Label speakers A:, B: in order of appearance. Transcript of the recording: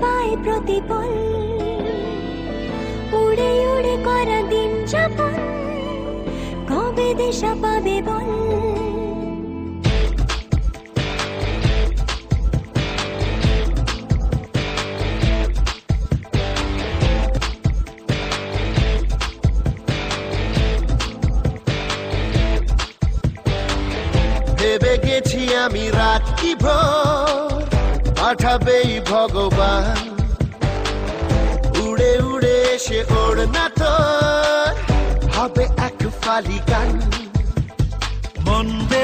A: পায় প্রতিপল উড়ে উড়ে করা দিন যাপন কবে দিশা পাবে বল
B: ভেবে গেছি আমি রাত কি ভোর পাঠাবেই ভগবান উড়ে উড়ে এসে ওর না তোর হবে এক ফালি গান
C: মন্দে